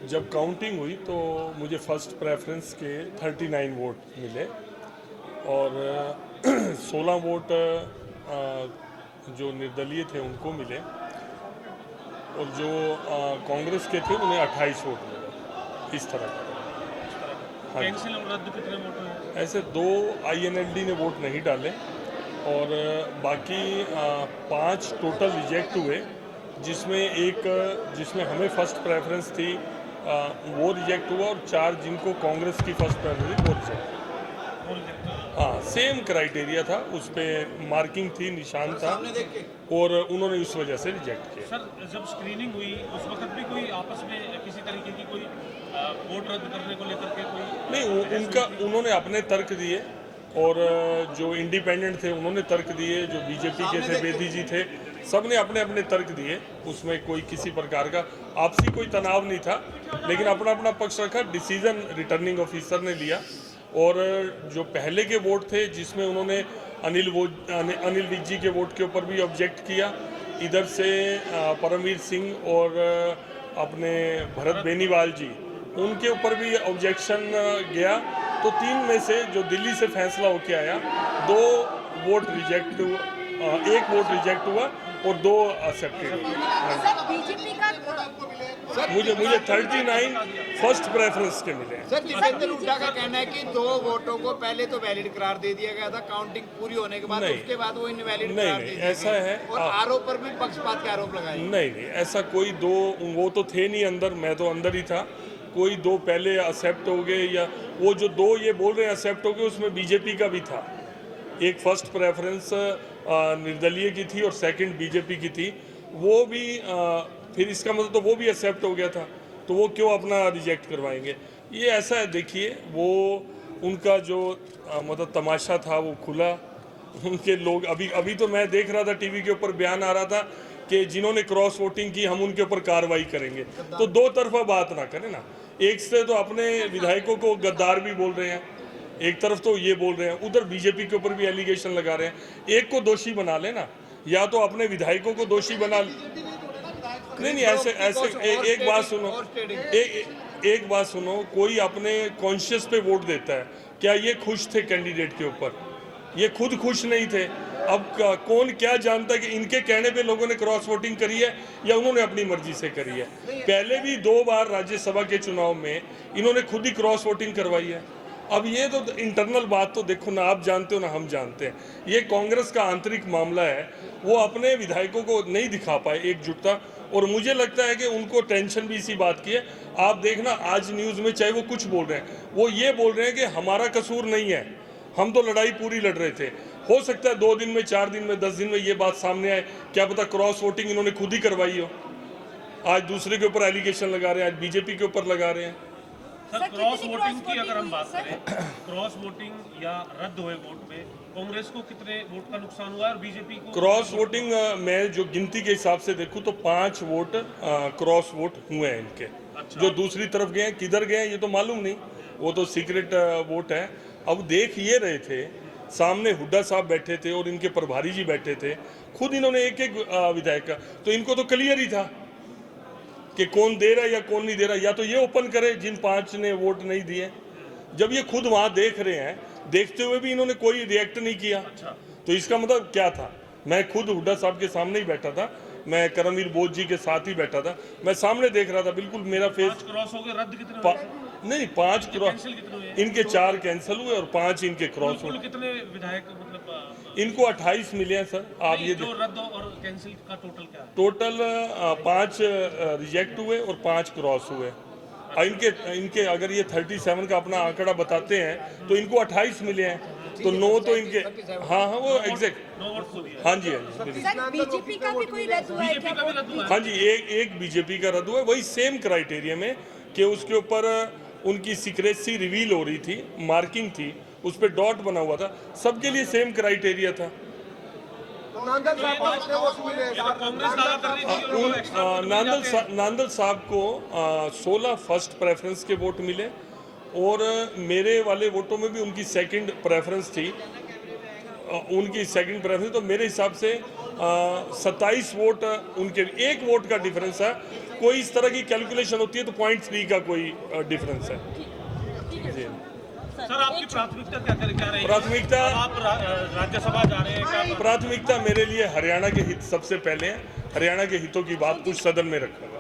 जब काउंटिंग हुई तो मुझे फर्स्ट प्रेफरेंस के 39 वोट मिले और 16 वोट जो निर्दलीय थे उनको मिले और जो कांग्रेस के थे उन्हें 28 वोट मिले। इस तरह का हाँ जी। कैंसिल और रद्द कितने वोट हुए? ऐसे 2 INLD ने वोट नहीं डाले और बाकी 5 टोटल रिजेक्ट हुए, जिसमें हमें फर्स्ट प्रेफरेंस थी वो रिजेक्ट हुआ और 4 जिनको कांग्रेस की फर्स्ट प्रेफरेंस थी वो रिजेक्ट हुआ। हाँ, सेम क्राइटेरिया था, उस पर मार्किंग थी, निशान था और उन्होंने इस वजह से रिजेक्ट किया। सर, जब स्क्रीनिंग हुई उस वक्त भी कोई आपस में किसी तरीके की कोई वोट रद्द करने को लेकर के कोई नहीं, उन्होंने अपने तर्क दिए और जो इंडिपेंडेंट थे उन्होंने तर्क दिए, जो बीजेपी के थे बेदी जी थे, सब ने अपने अपने तर्क दिए। उसमें कोई किसी प्रकार का आपसी कोई तनाव नहीं था, लेकिन अपना अपना पक्ष रखा। डिसीजन रिटर्निंग ऑफिसर ने लिया और जो पहले के वोट थे जिसमें उन्होंने अनिल विज जी के वोट के ऊपर भी ऑब्जेक्ट किया, इधर से परमवीर सिंह और अपने भरत बेनीवाल जी उनके ऊपर भी ऑब्जेक्शन गया, तो 3 में से जो दिल्ली से फैसला होके आया, 1 वोट रिजेक्ट हुआ और 2 एक्सेप्टेड मुझे 39 फर्स्ट प्रेफरेंस के मिले। सर, जितेंद्र हुड्डा का कहना है कि 2 वोटों को पहले तो वैलिड करार दे दिया गया था, काउंटिंग पूरी होने के बाद उसके बाद वो इनवैलिड करार दे दिए ऐसा है और आरोप पर भी पक्षपात के आरोप लगाए। नहीं, ऐसा कोई 2 वो तो थे नहीं अंदर, मैं तो अंदर ही था। कोई 2 पहले एक्सेप्ट हो गए या वो जो 2 ये बोल रहे हैं एक्सेप्ट हो गए, उसमें बीजेपी का भी था। एक फर्स्ट प्रेफरेंस निर्दलीय की थी और सेकंड बीजेपी की थी, वो भी फिर इसका मतलब तो वो भी एक्सेप्ट हो गया था, तो वो क्यों अपना रिजेक्ट करवाएंगे। ये ऐसा है, देखिए वो उनका जो मतलब तमाशा था वो खुला। उनके लोग अभी तो मैं देख रहा था टीवी के ऊपर बयान आ रहा था कि जिन्होंने क्रॉस वोटिंग की हम उनके ऊपर कार्रवाई करेंगे, तो 2 तरफा बात ना करें ना। एक से तो अपने विधायकों को गद्दार भी बोल रहे हैं, एक तरफ तो ये बोल रहे हैं, उधर बीजेपी के ऊपर भी एलिगेशन लगा रहे हैं। एक को दोषी बना लेना, या तो अपने विधायकों को दोषी बना। नहीं, ऐसे एक बात सुनो, एक बात सुनो, कोई अपने कॉन्शियस पे वोट देता है, क्या ये खुश थे कैंडिडेट के ऊपर? ये खुद खुश नहीं थे। अब कौन क्या जानता है कि इनके कहने पे लोगों ने क्रॉस वोटिंग करी है या उन्होंने अपनी मर्जी से करी है। पहले भी 2 बार राज्यसभा के चुनाव में इन्होंने खुद ही क्रॉस वोटिंग करवाई है। अब ये तो इंटरनल बात तो देखो ना, आप जानते हो ना हम जानते हैं, ये कांग्रेस का आंतरिक मामला है। वो अपने विधायकों को नहीं दिखा पाए एकजुटता, और मुझे लगता है कि उनको टेंशन भी इसी बात की है। आप देखना आज न्यूज़ में चाहे वो कुछ बोल रहे हैं, वो ये बोल रहे हैं कि हमारा कसूर नहीं है, हम तो लड़ाई पूरी लड़ रहे थे। हो सकता है 2 दिन में, 4 दिन में, 10 दिन में ये बात सामने आए, क्या पता क्रॉस वोटिंग इन्होंने खुद ही करवाई हो। आज दूसरे के ऊपर एलिगेशन लगा रहे हैं, आज बीजेपी के ऊपर लगा रहे हैं। सर, क्रॉस वोटिंग की अगर हम बात करें, क्रॉस वोटिंग या रद्द हुए वोट में कांग्रेस को कितने वोट का नुकसान हुआ और बीजेपी को? क्रॉस वोटिंग मैं जो गिनती के हिसाब से देखूं तो 5 वोट क्रॉस वोट हुए हैं इनके। अच्छा। जो दूसरी तरफ गए हैं, किधर गए हैं ये तो मालूम नहीं, वो तो सीक्रेट वोट है। अब देख ये रहे थे, सामने हुड्डा साहब बैठे थे और इनके प्रभारी जी बैठे थे, खुद इन्होंने एक एक विधायक का, तो इनको तो क्लियर ही था कि कौन दे रहा है या कौन नहीं दे रहा। या तो ये ओपन करे जिन 5 ने वोट नहीं दिए। जब ये खुद वहां देख रहे हैं, देखते हुए भी इन्होंने कोई रिएक्ट नहीं किया, तो इसका मतलब क्या था? मैं खुद हुड्डा साहब के सामने ही बैठा था, मैं करमवीर बोध जी के साथ ही बैठा था, मैं सामने देख रहा था, बिल्कुल मेरा फेस। क्रॉस हो गए, रद्द कितने हुए? नहीं, 5 क्रॉस, इनके 4 कैंसिल हुए और 5 इनके क्रॉस हुए। कितने विधायक मतलब इनको 28 मिले हैं सर। आप ये जो रद्द और कैंसिल का टोटल क्या है? टोटल 5 रिजेक्ट हुए और 5 क्रॉस हुए। इनके अगर ये 37 का अपना आंकड़ा बताते हैं तो इनको 28 मिले हैं, तो 9 तो इनके। हाँ वो एग्जैक्ट। हाँ जी, बीजेपी का भी कोई रद्द हुआ है क्या? हाँ जी, एक बीजेपी का रद्द हुआ है, वही सेम क्राइटेरिया में कि उसके ऊपर उनकी सीक्रेसी रिवील हो रही थी, मार्किंग थी, उस पर डॉट बना हुआ था, सबके लिए सेम क्राइटेरिया था। नांदल साहब को 16 फर्स्ट प्रेफरेंस के वोट मिले और मेरे वाले वोटों में भी उनकी सेकंड प्रेफरेंस थी, तो मेरे हिसाब से 27 वोट उनके, 1 वोट का डिफरेंस है। कोई इस तरह की कैलकुलेशन होती है तो 0.3 का कोई डिफरेंस है। जी सर आपकी प्राथमिकता क्या रहेगी? प्राथमिकता आप राज्यसभा जा रहे हैं क्या? प्राथमिकता मेरे लिए हरियाणा के हित सबसे पहले हैं। हरियाणा के हितों की बात कुछ सदन में रखा।